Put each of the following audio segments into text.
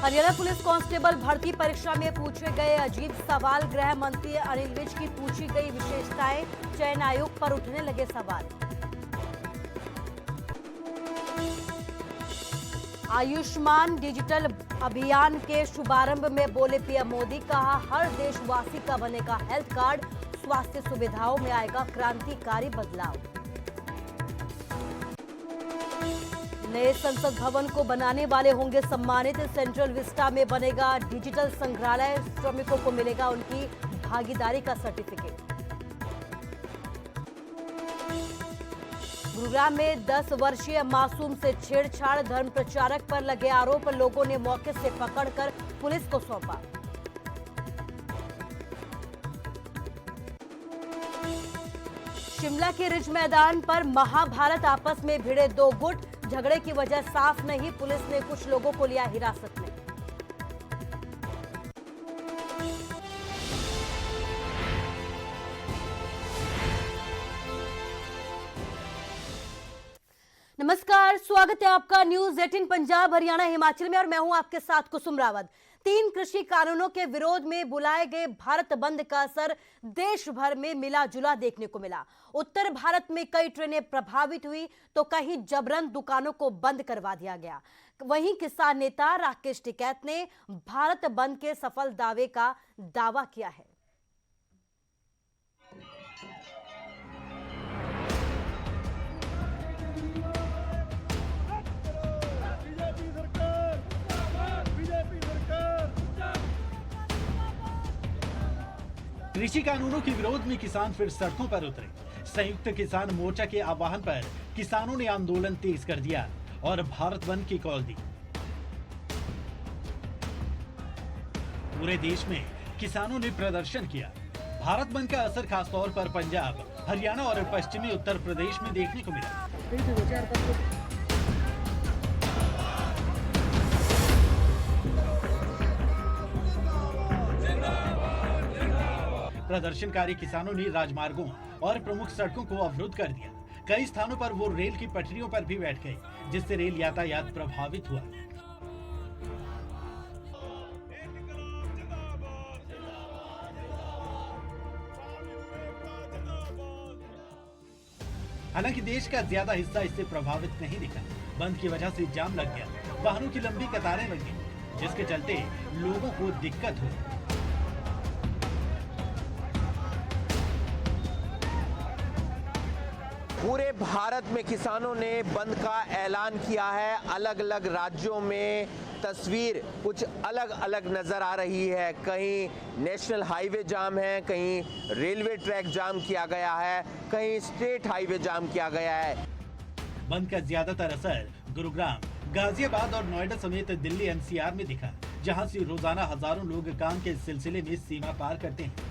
Haryana police constable भर्ती परीक्षा में पूछे गए अजीब सवाल। गृह मंत्री अनिल विज की पूछी गई विशेषताएं, चयन आयोग पर उठने लगे सवाल। आयुष्मान डिजिटल अभियान के शुभारंभ में बोले पीएम मोदी, कहा हर देशवासी का बनेगा हेल्थ कार्ड, स्वास्थ्य सुविधाओं में आएगा क्रांतिकारी बदलाव। नए संसद भवन को बनाने वाले होंगे सम्मानित। सेंट्रल विस्टा में बनेगा डिजिटल संग्रहालय, श्रमिकों को मिलेगा उनकी भागीदारी का सर्टिफिकेट। गुरुग्राम में 10 वर्षीय मासूम से छेड़छाड़, धर्म प्रचारक पर लगे आरोप, लोगों ने मौके से पकड़कर पुलिस को सौंपा। शिमला के रिज मैदान पर महाभारत, आपस में भिड़े दो गुट, झगड़े की वजह साफ नहीं, पुलिस ने कुछ लोगों को लिया हिरासत में। नमस्कार, स्वागत है आपका न्यूज 18 पंजाब हरियाणा हिमाचल में और मैं हूं आपके साथ कुसुम रावत। 3 कृषि कानूनों के विरोध में बुलाए गए भारत बंद का असर देश भर में मिला जुला देखने को मिला। उत्तर भारत में कई ट्रेनें प्रभावित हुई तो कहीं जबरन दुकानों को बंद करवा दिया गया। वहीं किसान नेता राकेश टिकैत ने भारत बंद के सफल दावे का दावा किया है। कृषि कानूनों के विरोध में किसान फिर सड़कों पर उतरे। संयुक्त किसान मोर्चा के आह्वान पर किसानों ने आंदोलन तेज कर दिया और भारत बंद की कॉल दी। पूरे देश में किसानों ने प्रदर्शन किया। भारत बंद का असर खासतौर पर पंजाब, हरियाणा और पश्चिमी उत्तर प्रदेश में देखने को मिला। प्रदर्शनकारी किसानों ने राजमार्गों और प्रमुख सड़कों को अवरुद्ध कर दिया। कई स्थानों पर वो रेल की पटरियों पर भी बैठ गए, जिससे रेल यातायात प्रभावित हुआ। हालांकि देश का ज्यादा हिस्सा इससे प्रभावित नहीं दिखा। बंद की वजह से जाम लग गया, वाहनों की लंबी कतारें लग गई, जिसके चलते लोगों को दिक्कत हुई। पूरे भारत में किसानों ने बंद का ऐलान किया है। अलग अलग राज्यों में तस्वीर कुछ अलग अलग नजर आ रही है। कहीं नेशनल हाईवे जाम है, कहीं रेलवे ट्रैक जाम किया गया है, कहीं स्टेट हाईवे जाम किया गया है। बंद का ज्यादातर असर गुरुग्राम, गाजियाबाद और नोएडा समेत दिल्ली एनसीआर में दिखा, जहां से रोजाना हजारों लोग काम के सिलसिले में सीमा पार करते हैं।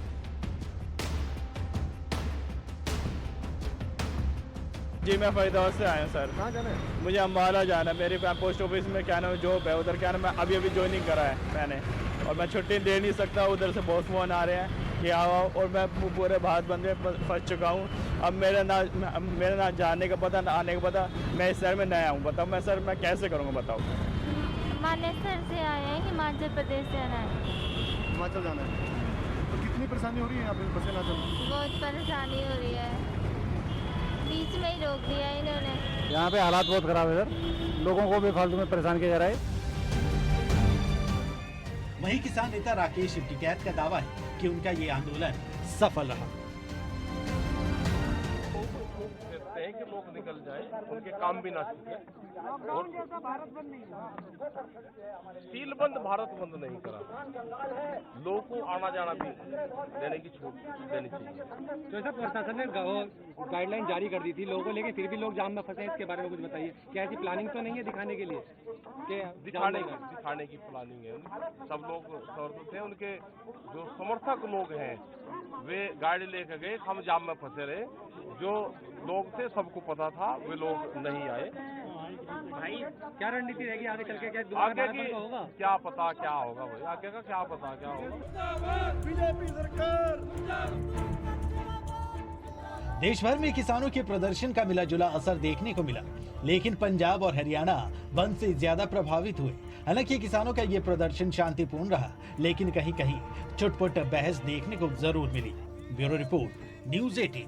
जी मैं फरीदाबाद से आया हूँ सर। कहाँ जाना है? मुझे अम्बाला जाना है। मेरे पोस्ट ऑफिस में क्या नाम जॉब है, उधर क्या नाम मैं अभी ज्वाइनिंग करा है मैंने, और मैं छुट्टी दे नहीं सकता। उधर से बहुत फोन आ रहे हैं कि आओ, और मैं पूरे भारत बंद में फंस चुका हूँ। अब मेरा ना जाने का पता, ना आने का पता। मैं इस शहर में नया हूँ, बताओ मैं सर मैं कैसे करूँगा बताओ। मानेसर से आए हैं, हिमाचल प्रदेश से आना है। हिमाचल जाना है तो कितनी परेशानी हो रही है यहाँ पे बसें ना चलना? बहुत परेशानी हो रही है, बीच में ही रोक दिया इन्होंने। यहाँ पे हालात बहुत खराब है सर, लोगों को भी फालतू में परेशान किया जा रहा है। वहीं किसान नेता राकेश टिकैत का दावा है कि उनका ये आंदोलन सफल रहा। कि लोग निकल जाए, उनके काम भी ना छूटे। और सील बंद भारत बंद नहीं करा, लोगों को आना जाना भी देने की छूट देनी चाहिए। तो ऐसा प्रशासन ने गाइडलाइन जारी कर दी थी लोगों को, लेकिन फिर भी लोग जाम में फंसे। इसके बारे में कुछ बताइए, क्या ऐसी प्लानिंग तो नहीं है दिखाने के लिए? दिखाने की प्लानिंग है। सब लोग समर्थक थे, उनके जो समर्थक लोग हैं वे गाड़ी लेकर गए, हम जाम में फंसे रहे। जो लोग थे सबको पता था, वे लोग नहीं आए। भाई क्या रणनीति रहेगी आगे चल के? क्या आगे की क्या पता क्या होगा भाई, आगे का क्या पता क्या होगा। बीजेपी सरकार। देश भर में किसानों के प्रदर्शन का मिला जुला असर देखने को मिला, लेकिन पंजाब और हरियाणा बंद से ज्यादा प्रभावित हुए। हालांकि किसानों का ये प्रदर्शन शांतिपूर्ण रहा, लेकिन कहीं कहीं छुटपुट बहस देखने को जरूर मिली। Bureau report, news 18।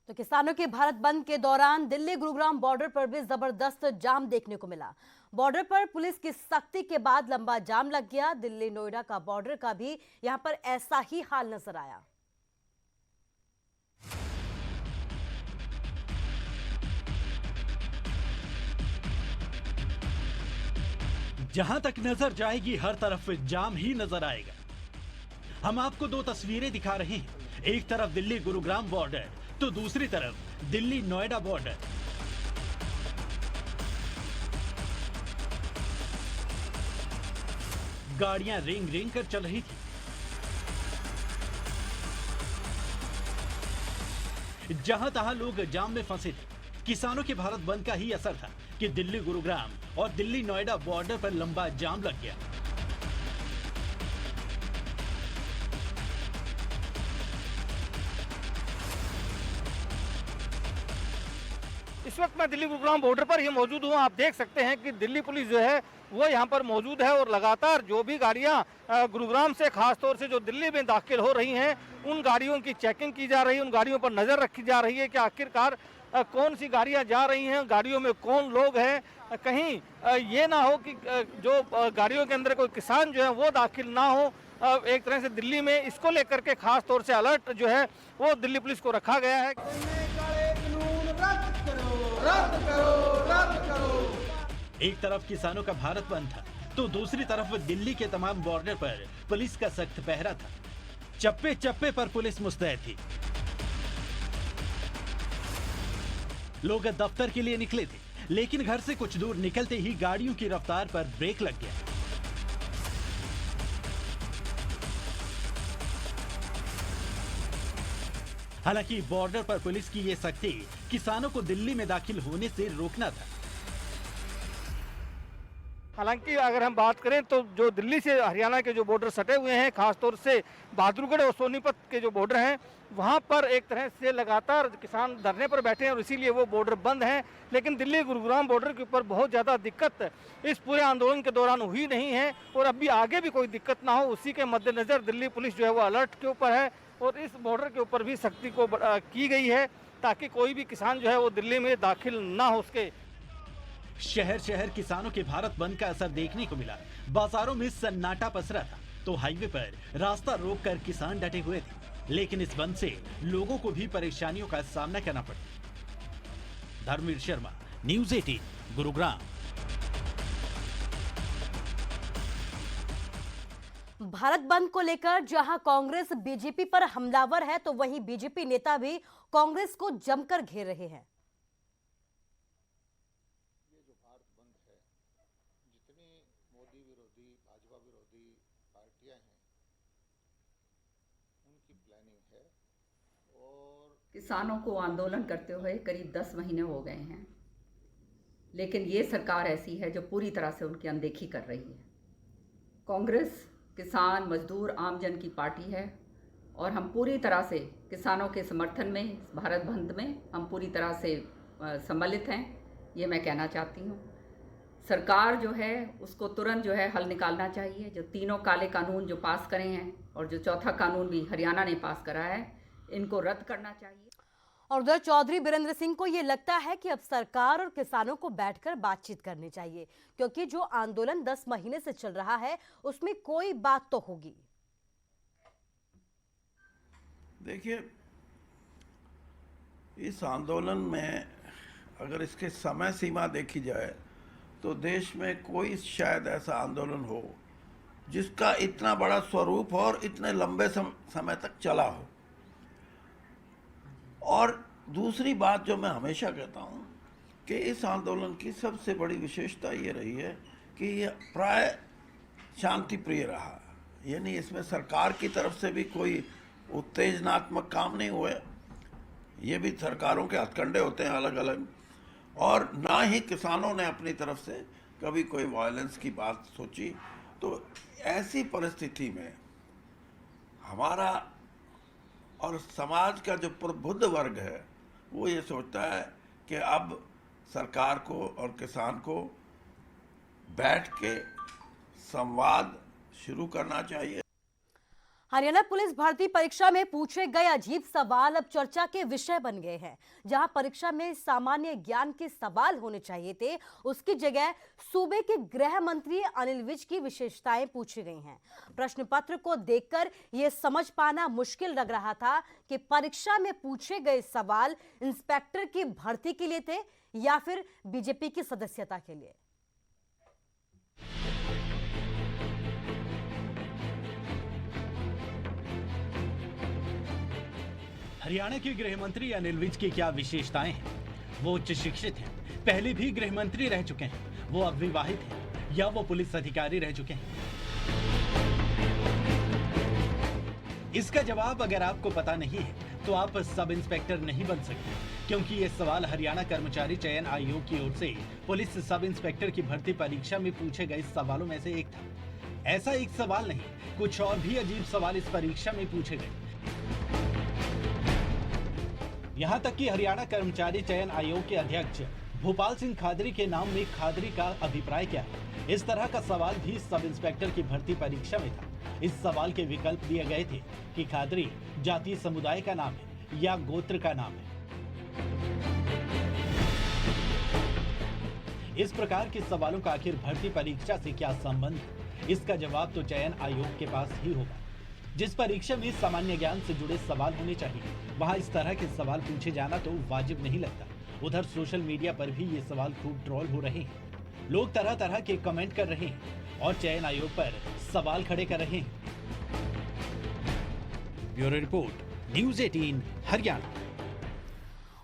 तो किसानों के भारत बंद के दौरान दिल्ली गुरुग्राम बॉर्डर पर भी जबरदस्त जाम देखने को मिला। बॉर्डर पर पुलिस की सख्ती के बाद लंबा जाम लग गया। दिल्ली नोएडा का बॉर्डर का भी यहां पर ऐसा ही हाल नजर आया। जहां तक नजर जाएगी हर तरफ जाम ही नजर आएगा। हम आपको दो तस्वीरें दिखा रहे हैं, एक तरफ दिल्ली गुरुग्राम बॉर्डर तो दूसरी तरफ दिल्ली नोएडा बॉर्डर। गाड़ियां रेंग रेंग कर चल रही थी। जहां तहां लोग जाम में फंसे थे। किसानों के भारत बंद का ही असर था कि दिल्ली गुरुग्राम और दिल्ली नोएडा बॉर्डर पर लंबा जाम लग गया। इस वक्त मैं दिल्ली गुरुग्राम बॉर्डर पर ही मौजूद हूँ। आप देख सकते हैं कि दिल्ली पुलिस जो है वो यहाँ पर मौजूद है और लगातार जो भी गाड़ियाँ गुरुग्राम से खास तौर से जो दिल्ली में दाखिल हो रही हैं उन गाड़ियों की चेकिंग की जा रही है, उन गाड़ियों पर नज़र रखी जा रही है कि आखिरकार कौन सी गाड़ियाँ जा रही हैं, गाड़ियों में कौन लोग हैं। कहीं ये ना हो कि जो गाड़ियों के अंदर कोई किसान जो है वो दाखिल ना हो। एक तरह से दिल्ली में इसको लेकर के खास तौर से अलर्ट जो है वो दिल्ली पुलिस को रखा गया है। एक तरफ किसानों का भारत बंद था तो दूसरी तरफ दिल्ली के तमाम बॉर्डर पर पुलिस का सख्त पहरा था। चप्पे चप्पे पर पुलिस मुस्तैद थी। लोग दफ्तर के लिए निकले थे, लेकिन घर से कुछ दूर निकलते ही गाड़ियों की रफ्तार पर ब्रेक लग गया। हालांकि बॉर्डर पर पुलिस की यह सख्ती किसानों को दिल्ली में दाखिल होने से रोकना था। हालांकि अगर हम बात करें तो जो दिल्ली से हरियाणा के जो बॉर्डर सटे हुए हैं, खासतौर से बहादुरगढ़ और सोनीपत के जो बॉर्डर हैं वहां पर एक तरह से लगातार किसान धरने पर बैठे हैं और इसीलिए वो बॉर्डर बंद हैं। लेकिन दिल्ली गुरुग्राम बॉर्डर के ऊपर बहुत ज़्यादा दिक्कत इस पूरे आंदोलन के दौरान हुई नहीं है और अभी आगे भी कोई दिक्कत ना हो उसी के मद्देनज़र दिल्ली पुलिस जो है वो अलर्ट के ऊपर है और इस बॉर्डर के ऊपर भी सख्ती को की गई है ताकि कोई भी किसान जो है वो दिल्ली में दाखिल ना हो सके। शहर शहर किसानों के भारत बंद का असर देखने को मिला। बाजारों में सन्नाटा पसरा था तो हाईवे पर रास्ता रोककर किसान डटे हुए थे, लेकिन इस बंद से लोगों को भी परेशानियों का सामना करना पड़ा। धर्मवीर शर्मा, न्यूज़ 18, गुरुग्राम। भारत बंद को लेकर जहां कांग्रेस बीजेपी पर हमलावर है तो वहीं बीजेपी नेता भी कांग्रेस को जमकर घेर रहे हैं। ये जो भारत बंद है, जितनी मोदी विरोधी भाजपा विरोधी पार्टियां हैं उनकी प्लानिंग है और किसानों को आंदोलन करते हुए करीब 10 महीने हो गए हैं, लेकिन ये सरकार ऐसी है जो पूरी तरह से उनकी अनदेखी कर रही है। कांग्रेस किसान मजदूर आमजन की पार्टी है और हम पूरी तरह से किसानों के समर्थन में भारत बंद में हम पूरी तरह से सम्मिलित हैं, ये मैं कहना चाहती हूँ। सरकार जो है उसको तुरंत जो है हल निकालना चाहिए। जो तीनों काले कानून जो पास करे हैं और जो चौथा कानून भी हरियाणा ने पास करा है, इनको रद्द करना चाहिए। और उधर चौधरी बीरेंद्र सिंह को ये लगता है कि अब सरकार और किसानों को बैठकर बातचीत करनी चाहिए, क्योंकि जो आंदोलन 10 महीने से चल रहा है उसमें कोई बात तो होगी। देखिए, इस आंदोलन में अगर इसके समय सीमा देखी जाए तो देश में कोई शायद ऐसा आंदोलन हो जिसका इतना बड़ा स्वरूप और इतने लंबे समय तक चला हो। और दूसरी बात जो मैं हमेशा कहता हूँ कि इस आंदोलन की सबसे बड़ी विशेषता ये रही है कि ये प्राय शांति प्रिय रहा, यानी इसमें सरकार की तरफ से भी कोई उत्तेजनात्मक काम नहीं हुए। ये भी सरकारों के हथकंडे होते हैं अलग अलग, और ना ही किसानों ने अपनी तरफ से कभी कोई वायलेंस की बात सोची। तो ऐसी परिस्थिति में हमारा और समाज का जो प्रबुद्ध वर्ग है वो ये सोचता है कि अब सरकार को और किसान को बैठ के संवाद शुरू करना चाहिए। हरियाणा पुलिस भर्ती परीक्षा में पूछे गए अजीब सवाल अब चर्चा के विषय बन गए हैं। जहां परीक्षा में सामान्य ज्ञान के सवाल होने चाहिए थे, उसकी जगह सूबे के गृह मंत्री अनिल विज की विशेषताएं पूछी गई हैं। प्रश्न पत्र को देखकर यह समझ पाना मुश्किल लग रहा था कि परीक्षा में पूछे गए सवाल इंस्पेक्टर की भर्ती के लिए थे या फिर बीजेपी की सदस्यता के लिए। हरियाणा के गृह मंत्री अनिल विज की क्या विशेषताएं हैं? वो उच्च शिक्षित हैं, पहले भी गृह मंत्री रह चुके हैं, वो अविवाहित हैं या वो पुलिस अधिकारी रह चुके हैं? इसका जवाब अगर आपको पता नहीं है तो आप सब इंस्पेक्टर नहीं बन सकते, क्योंकि ये सवाल हरियाणा कर्मचारी चयन आयोग की ओर से पुलिस सब इंस्पेक्टर की भर्ती परीक्षा में पूछे गए सवालों में से एक था। ऐसा एक सवाल नहीं, कुछ और भी अजीब सवाल इस परीक्षा में पूछे गए। यहां तक कि हरियाणा कर्मचारी चयन आयोग के अध्यक्ष भोपाल सिंह खादरी के नाम में खादरी का अभिप्राय क्या है, इस तरह का सवाल भी सब इंस्पेक्टर की भर्ती परीक्षा में था। इस सवाल के विकल्प दिए गए थे कि खादरी जातीय समुदाय का नाम है या गोत्र का नाम है। इस प्रकार के सवालों का आखिर भर्ती परीक्षा से क्या संबंध है? इसका जवाब तो चयन आयोग के पास ही होगा। जिस परीक्षा में सामान्य ज्ञान से जुड़े सवाल होने चाहिए, वहां इस तरह के सवाल पूछे जाना तो वाजिब नहीं लगता। उधर सोशल मीडिया पर भी ये सवाल खूब ट्रोल हो रहे हैं। लोग तरह तरह के कमेंट कर रहे हैं और चयन आयोग पर सवाल खड़े कर रहे हैं। Bureau report, news 18 Haryana.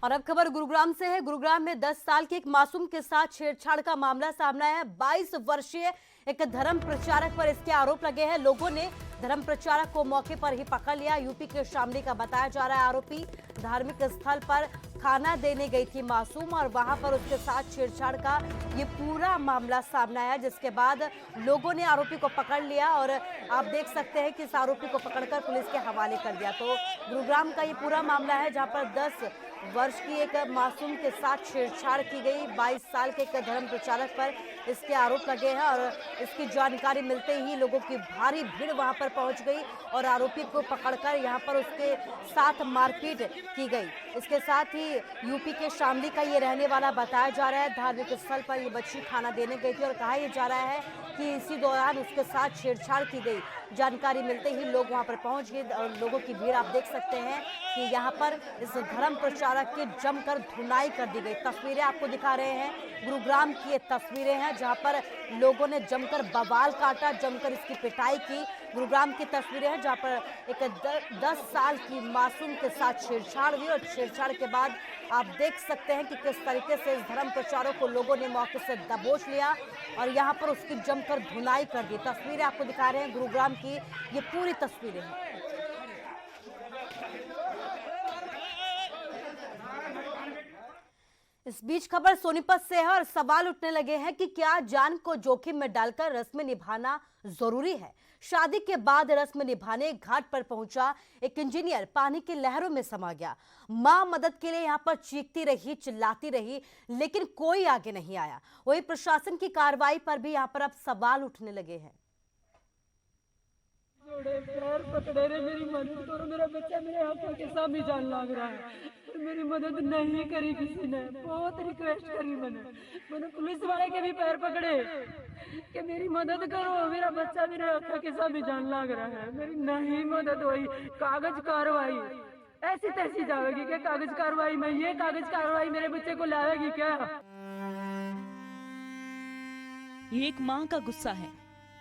और अब खबर गुरुग्राम से है। गुरुग्राम में 10 साल के एक मासूम के साथ छेड़छाड़ का मामला सामने आया है। 22 वर्षीय एक धर्म प्रचारक पर इसके आरोप लगे हैं। लोगों ने धर्म प्रचारक को मौके पर ही पकड़ लिया। यूपी के शामली का बताया जा रहा है आरोपी। धार्मिक स्थल पर खाना देने गई थी मासूम और वहां पर उसके साथ छेड़छाड़ का ये पूरा मामला सामने आया, जिसके बाद लोगों ने आरोपी को पकड़ लिया और आप देख सकते हैं कि इस आरोपी को पकड़कर पुलिस के हवाले कर दिया। तो गुरुग्राम का ये पूरा मामला है जहां पर 10 वर्ष की एक मासूम के साथ छेड़छाड़ की गई। 22 साल के एक धर्म प्रचारक पर इसके आरोप लगे हैं और इसकी जानकारी मिलते ही लोगों की भारी भीड़ वहां पर पहुंच गई और आरोपी को पकड़कर यहां पर उसके साथ मारपीट की गई। इसके साथ ही यूपी के शामली का ये रहने वाला बताया जा रहा है। धार्मिक स्थल पर ये बच्ची खाना देने गई थी और कहा यह जा रहा है कि इसी दौरान उसके साथ छेड़छाड़ की गई। जानकारी मिलते ही लोग वहां पर पहुंच गए और लोगों की भीड़ आप देख सकते हैं कि यहाँ पर इस धर्म प्रचारक की जमकर धुनाई कर दी गई। तस्वीरें आपको दिखा रहे हैं, गुरुग्राम की ये तस्वीरें हैं जहां पर लोगों ने जमकर बवाल काटा, जमकर इसकी पिटाई की। गुरुग्राम की तस्वीरें हैं जहां पर एक 10 साल की मासूम के साथ छेड़छाड़ हुई और छेड़छाड़ के बाद आप देख सकते हैं कि किस तरीके से इस धर्म प्रचारक को लोगों ने मौके से दबोच लिया और यहाँ पर उसकी जमकर धुनाई कर दी। तस्वीरें आपको दिखा रहे हैं गुरुग्राम की, ये पूरी तस्वीरें हैं। इस बीच खबर सोनीपत से है और सवाल उठने लगे हैं कि क्या जान को जोखिम में डालकर रस्में निभाना जरूरी है। शादी के बाद रस्म निभाने घाट पर पहुंचा एक इंजीनियर पानी की लहरों में समा गया। मां मदद के लिए यहां पर चीखती रही, चिल्लाती रही, लेकिन कोई आगे नहीं आया। वही प्रशासन की कार्रवाई पर भी यहां पर अब सवाल उठने लगे हैं। पैर पकड़े रे, मेरी मदद करो, मेरा बच्चा मेरे हाथों के सामने जान लग रहा है। मेरी मदद नहीं करी किसी ने, बहुत रिक्वेस्ट करी मैंने पुलिस वाले के भी पैर पकड़े कि मेरी मदद करो, मेरा बच्चा मेरे हाथों के सामने जान लग रहा है। मेरी नहीं मदद हुई। कागज कार्रवाई ऐसी तैसी जाएगी क्या? कागज कार्रवाई में ये कागज कार्रवाई मेरे बच्चे को लाएगी क्या? ये एक माँ का गुस्सा है।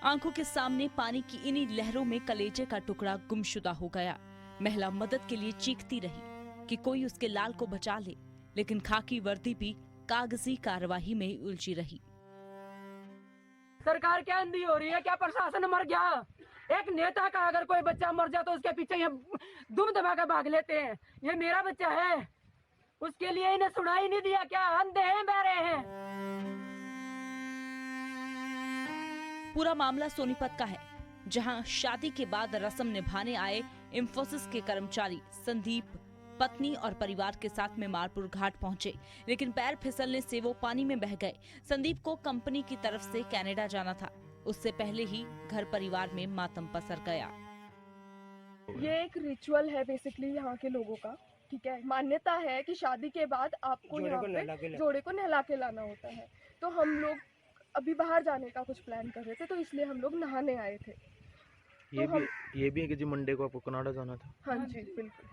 आंखों के सामने पानी की इन्हीं लहरों में कलेजे का टुकड़ा गुमशुदा हो गया। महिला मदद के लिए चीखती रही कि कोई उसके लाल को बचा ले, लेकिन खाकी वर्दी भी कागजी कार्यवाही में उलझी रही। सरकार क्या अंधी हो रही है? क्या प्रशासन मर गया? एक नेता का अगर कोई बच्चा मर जाए तो उसके पीछे ये दुम दबा कर भाग लेते हैं। ये मेरा बच्चा है, उसके लिए इन्हें सुनाई नहीं दिया क्या? अंधे हैं, बहरे हैं। पूरा मामला सोनीपत का है, जहां शादी के बाद रस्म निभाने आए इंफोसिस के कर्मचारी संदीप पत्नी और परिवार के साथ में मारपुर घाट पहुंचे, लेकिन पैर फिसलने से वो पानी में बह गए। संदीप को कंपनी की तरफ से कनाडा जाना था, उससे पहले ही घर परिवार में मातम पसर गया। ये एक रिचुअल है बेसिकली यहाँ के लोगों का, ठीक है। मान्यता है कि शादी के बाद आपको यहाँ पे जोड़े को नहला के लाना होता है। तो हम लोग अभी बाहर जाने का कुछ प्लान कर रहे थे, तो इसलिए हम लोग नहाने आए थे। ये भी है कि जी मंडे को आपको कनाडा जाना था? हाँ जी बिल्कुल।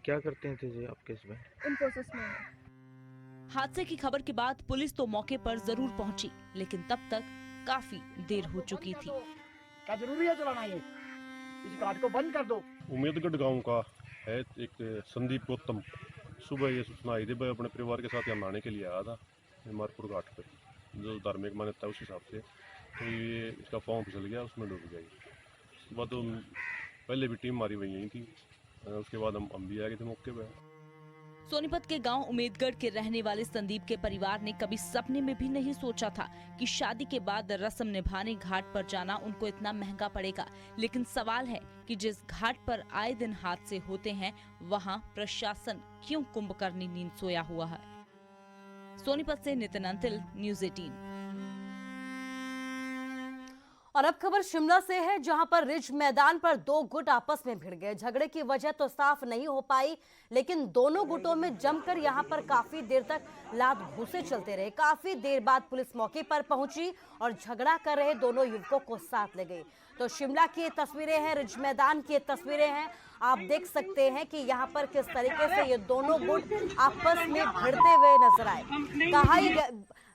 क्या करते थे जी आपके इसमें? इंफोसिस में। हादसे की खबर के बाद पुलिस तो मौके पर जरूर पहुंची, लेकिन तब तक काफी देर हो चुकी थी। क्या जरूरी है चलाना? ये इस घाट को बंद कर दो। उम्मीदगढ़ गांव का है एक संदीप गौतम। सुबह ये सूचना आई थी, मैं अपने परिवार के साथ यहाँ नहाने के लिए आया था मारपुर घाट पर, जो धार्मिक मान्यता है उस हिसाब से। तो ये इसका पाँव फिसल गया, उसमें डूब गई। उसके बाद तो पहले भी टीम मारी हुई यहीं थी, उसके बाद हम भी आ गए थे मौके पे। सोनीपत के गांव उम्मीदगढ़ के रहने वाले संदीप के परिवार ने कभी सपने में भी नहीं सोचा था कि शादी के बाद रस्म निभाने घाट पर जाना उनको इतना महंगा पड़ेगा। लेकिन सवाल है कि जिस घाट पर आए दिन हादसे होते हैं, वहां प्रशासन क्यों कुंभकर्णी नींद सोया हुआ है। सोनीपत से नितिन अंतिल, न्यूज़ 18। और अब खबर शिमला से है, जहां पर रिज मैदान पर दो गुट आपस में भिड़ गए। झगड़े की वजह तो साफ नहीं हो पाई, लेकिन दोनों गुटों में जमकर यहां पर काफी देर तक लात घूंसे चलते रहे। काफी देर बाद पुलिस मौके पर पहुंची और झगड़ा कर रहे दोनों युवकों को साथ ले गई। तो शिमला की तस्वीरें हैं, रिज मैदान की तस्वीरें हैं। आप देख सकते हैं कि यहाँ पर किस तरीके से ये दोनों गुट आपस में भिड़ते हुए नजर आए। कहा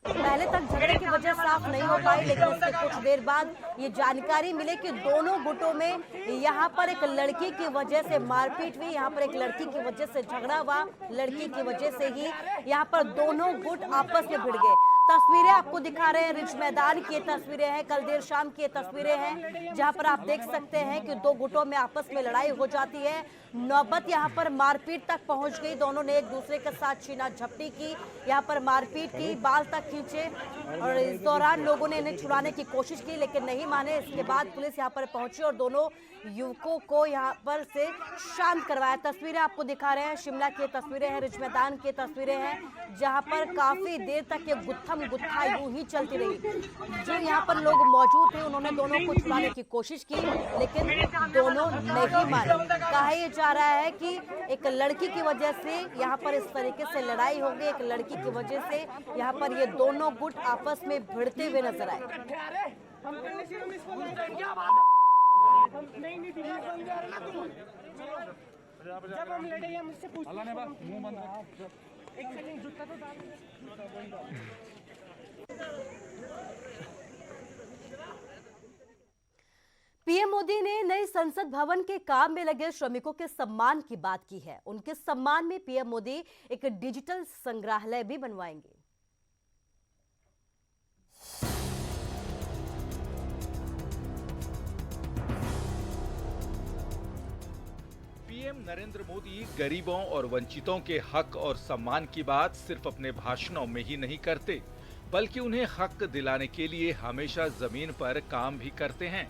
पहले तक झगड़े की वजह साफ नहीं हो पाई, लेकिन उसके कुछ देर बाद ये जानकारी मिले कि दोनों गुटों में यहाँ पर एक लड़की की वजह से मारपीट हुई, यहाँ पर एक लड़की की वजह से झगड़ा हुआ, लड़की की वजह से ही यहाँ पर दोनों गुट आपस में भिड़ गए। तस्वीरें आपको दिखा रहे हैं, रिज मैदान की तस्वीरें हैं, कल देर शाम की तस्वीरें हैं, जहां पर आप देख सकते हैं कि दो गुटों में आपस में लड़ाई हो जाती है। नौबत यहां पर मारपीट तक पहुंच गई। दोनों ने एक दूसरे के साथ छीना झपटी की, यहां पर मारपीट की, बाल तक खींचे और इस दौरान लोगों ने इन्हें छुड़ाने की कोशिश की, लेकिन नहीं माने। इसके बाद पुलिस यहां पर पहुंची और दोनों युवकों को यहां पर से शांत करवाया। तस्वीरें आपको दिखा रहे हैं, शिमला की तस्वीरें हैं, रिज मैदान की तस्वीरें हैं, जहां पर काफी देर तक ये गुत्थम गुत्था यूं ही चलती रही। जो यहाँ पर लोग मौजूद थे, उन्होंने दोनों को छुड़ाने की कोशिश की, लेकिन दोनों नहीं माने। कहा यह जा रहा है कि एक लड़की की वजह से यहाँ पर इस तरीके से लड़ाई हो गई, एक लड़की की वजह से यहाँ पर ये दोनों गुट आपस में भिड़ते हुए नजर आए। जब हम लड़े हम इससे पूछते एक सेकंड जूता तो डाल। पीएम मोदी ने नए संसद भवन के काम में लगे श्रमिकों के सम्मान की बात की है। उनके सम्मान में पीएम मोदी एक डिजिटल संग्रहालय भी बनवाएंगे। पीएम नरेंद्र मोदी गरीबों और वंचितों के हक और सम्मान की बात सिर्फ अपने भाषणों में ही नहीं करते, बल्कि उन्हें हक दिलाने के लिए हमेशा जमीन पर काम भी करते हैं।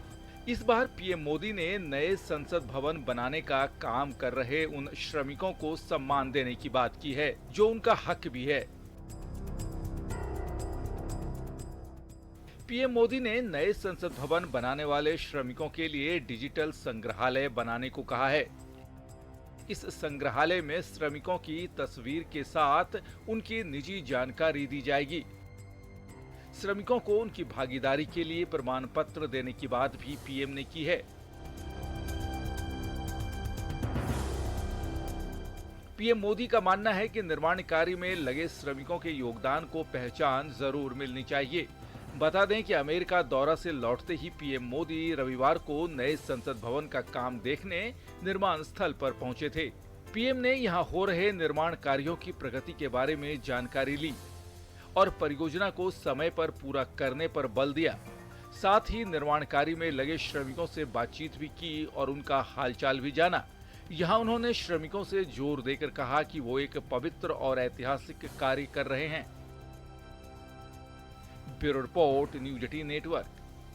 इस बार पीएम मोदी ने नए संसद भवन बनाने का काम कर रहे उन श्रमिकों को सम्मान देने की बात की है, जो उनका हक भी है। पीएम मोदी ने नए संसद भवन बनाने वाले श्रमिकों के लिए डिजिटल संग्रहालय बनाने को कहा है। इस संग्रहालय में श्रमिकों की तस्वीर के साथ उनकी निजी जानकारी दी जाएगी। श्रमिकों को उनकी भागीदारी के लिए प्रमाण पत्र देने की बात भी पीएम ने की है। पीएम मोदी का मानना है कि निर्माण कार्य में लगे श्रमिकों के योगदान को पहचान जरूर मिलनी चाहिए। बता दें कि अमेरिका दौरा से लौटते ही पीएम मोदी रविवार को नए संसद भवन का काम देखने निर्माण स्थल पर पहुंचे थे। पीएम ने यहां हो रहे निर्माण कार्यों की प्रगति के बारे में जानकारी ली और परियोजना को समय पर पूरा करने पर बल दिया। साथ ही निर्माण कार्य में लगे श्रमिकों से बातचीत भी की और उनका हालचाल भी जाना। यहाँ उन्होंने श्रमिकों से जोर देकर कहा कि वो एक पवित्र और ऐतिहासिक कार्य कर रहे हैं। Bureau report, news 18 network.